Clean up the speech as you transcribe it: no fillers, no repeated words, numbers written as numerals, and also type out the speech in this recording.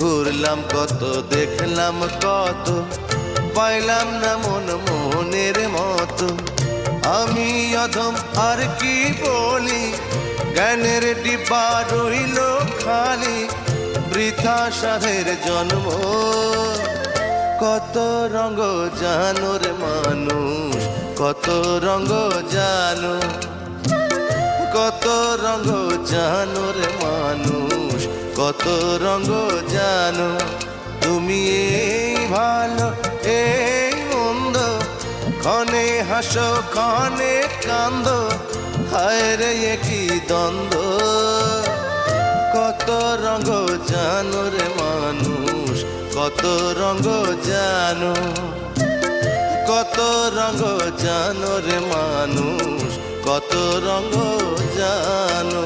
ঘুরলাম কত, দেখলাম কত, পাইলাম না মন মনের মতো। আমি অধম আর কি বলি, জ্ঞানের ডিব্বা রইল খালি, বৃথা সাধের জন্ম। কত রঙ জানো রে মানুষ, কত রঙ জানো, কত রঙ জানো রে মানুষ, কত রঙ জানো। তুমি এই ভালো এই মন্দ, ক্ষণে হাসো ক্ষণে কান্দো, হায় রে কি দ্বন্দ্ব। কত রঙ জানো রে মানুষ, কত রঙ জানো, কত রঙ জানো রে মানুষ, কত রঙ জানো।